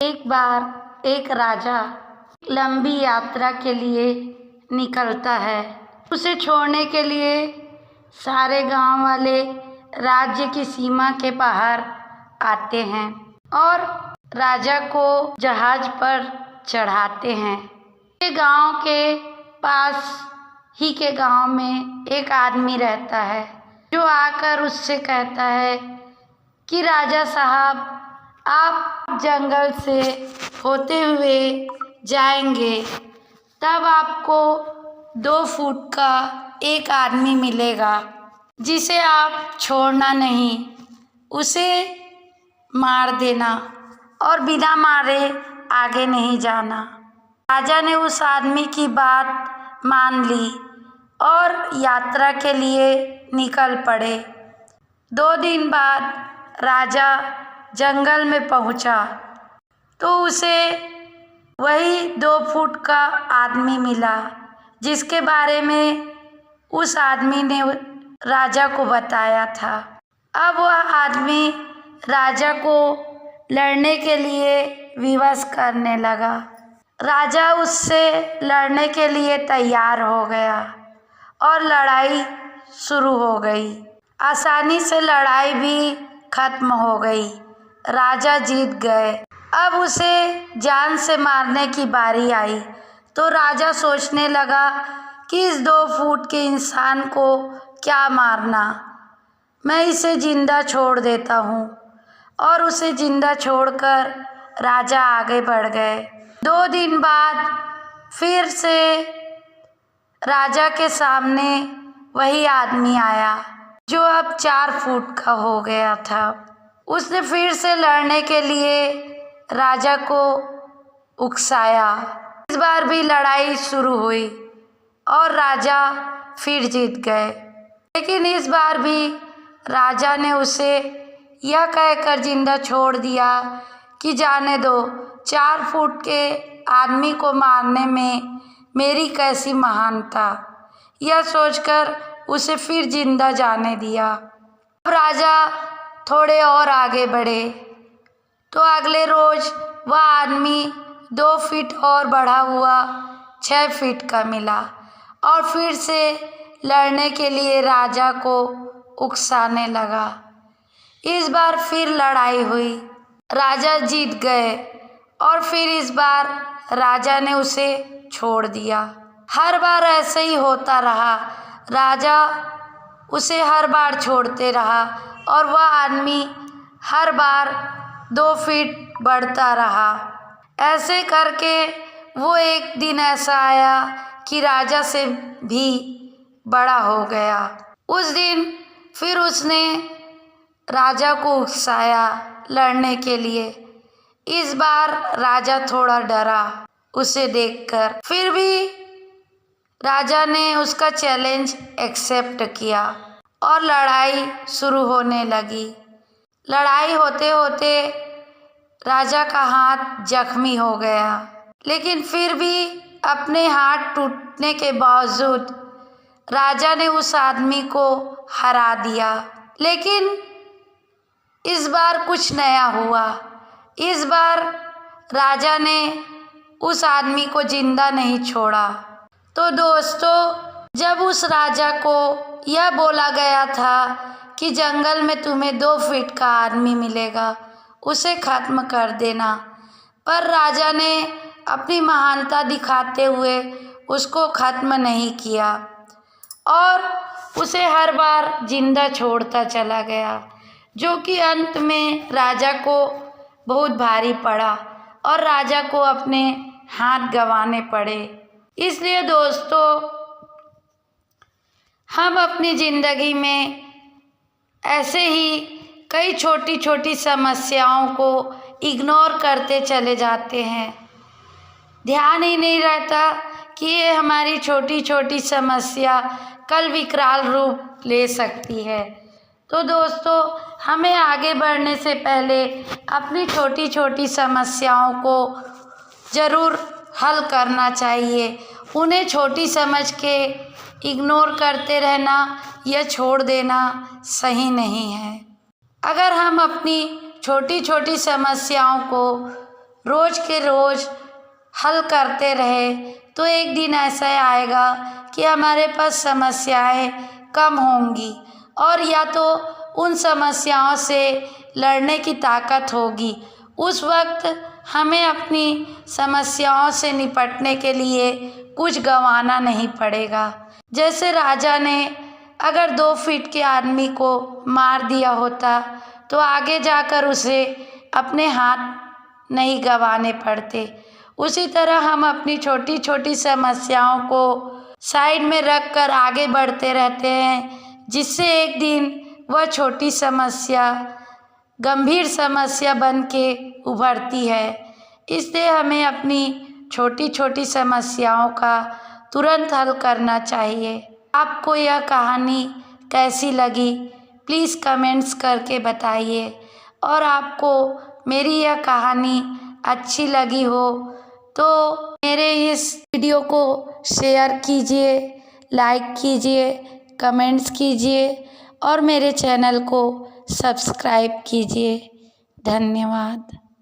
एक बार एक राजा लंबी यात्रा के लिए निकलता है। उसे छोड़ने के लिए सारे गांव वाले राज्य की सीमा के बाहर आते हैं और राजा को जहाज पर चढ़ाते हैं। गांव के पास ही के गांव में एक आदमी रहता है जो आकर उससे कहता है कि राजा साहब, आप जंगल से होते हुए जाएंगे तब आपको 2 फुट का एक आदमी मिलेगा जिसे आप छोड़ना नहीं, उसे मार देना और बिना मारे आगे नहीं जाना। राजा ने उस आदमी की बात मान ली और यात्रा के लिए निकल पड़े। 2 दिन बाद राजा जंगल में पहुंचा तो उसे वही 2 फुट का आदमी मिला जिसके बारे में उस आदमी ने राजा को बताया था। अब वह आदमी राजा को लड़ने के लिए विवश करने लगा। राजा उससे लड़ने के लिए तैयार हो गया और लड़ाई शुरू हो गई। आसानी से लड़ाई भी खत्म हो गई। राजा जीत गए। अब उसे जान से मारने की बारी आई तो राजा सोचने लगा कि इस 2 फुट के इंसान को क्या मारना, मैं इसे जिंदा छोड़ देता हूँ। और उसे जिंदा छोड़कर राजा आगे बढ़ गए। 2 दिन बाद फिर से राजा के सामने वही आदमी आया जो अब 4 फुट का हो गया था। उसने फिर से लड़ने के लिए राजा को उकसाया। इस बार भी लड़ाई शुरू हुई और राजा फिर जीत गए। लेकिन इस बार भी राजा ने उसे यह कहकर जिंदा छोड़ दिया कि जाने दो, 4 फुट के आदमी को मारने में मेरी कैसी महानता। यह सोचकर उसे फिर जिंदा जाने दिया। अब राजा थोड़े और आगे बढ़े तो अगले रोज वह आदमी 2 फीट और बढ़ा हुआ 6 फीट का मिला और फिर से लड़ने के लिए राजा को उकसाने लगा। इस बार फिर लड़ाई हुई। राजा जीत गए और फिर इस बार राजा ने उसे छोड़ दिया। हर बार ऐसे ही होता रहा। राजा उसे हर बार छोड़ते रहा और वह आदमी हर बार 2 फीट बढ़ता रहा। ऐसे करके वो एक दिन ऐसा आया कि राजा से भी बड़ा हो गया। उस दिन फिर उसने राजा को उकसाया लड़ने के लिए। इस बार राजा थोड़ा डरा उसे देखकर। फिर भी राजा ने उसका चैलेंज एक्सेप्ट किया और लड़ाई शुरू होने लगी। लड़ाई होते होते राजा का हाथ जख्मी हो गया, लेकिन फिर भी अपने हाथ टूटने के बावजूद राजा ने उस आदमी को हरा दिया। लेकिन इस बार कुछ नया हुआ। इस बार राजा ने उस आदमी को जिंदा नहीं छोड़ा। तो दोस्तों, जब उस राजा को यह बोला गया था कि जंगल में तुम्हें 2 फीट का आदमी मिलेगा, उसे खत्म कर देना, पर राजा ने अपनी महानता दिखाते हुए उसको खत्म नहीं किया और उसे हर बार जिंदा छोड़ता चला गया, जो कि अंत में राजा को बहुत भारी पड़ा और राजा को अपने हाथ गंवाने पड़े। इसलिए दोस्तों, हम अपनी ज़िंदगी में ऐसे ही कई छोटी छोटी समस्याओं को इग्नोर करते चले जाते हैं। ध्यान ही नहीं रहता कि ये हमारी छोटी छोटी समस्या कल विकराल रूप ले सकती है। तो दोस्तों, हमें आगे बढ़ने से पहले अपनी छोटी छोटी समस्याओं को ज़रूर हल करना चाहिए। उन्हें छोटी समझ के इग्नोर करते रहना या छोड़ देना सही नहीं है। अगर हम अपनी छोटी छोटी समस्याओं को रोज़ के रोज़ हल करते रहे तो एक दिन ऐसा आएगा कि हमारे पास समस्याएं कम होंगी और या तो उन समस्याओं से लड़ने की ताकत होगी। उस वक्त हमें अपनी समस्याओं से निपटने के लिए कुछ गंवाना नहीं पड़ेगा। जैसे राजा ने अगर 2 फीट के आदमी को मार दिया होता तो आगे जाकर उसे अपने हाथ नहीं गंवाने पड़ते। उसी तरह हम अपनी छोटी छोटी समस्याओं को साइड में रख कर आगे बढ़ते रहते हैं, जिससे एक दिन वह छोटी समस्या गंभीर समस्या बन के उभरती है। इसलिए हमें अपनी छोटी छोटी समस्याओं का तुरंत हल करना चाहिए। आपको यह कहानी कैसी लगी प्लीज़ कमेंट्स करके बताइए, और आपको मेरी यह कहानी अच्छी लगी हो तो मेरे इस वीडियो को शेयर कीजिए, लाइक कीजिए, कमेंट्स कीजिए और मेरे चैनल को सब्सक्राइब कीजिए। धन्यवाद।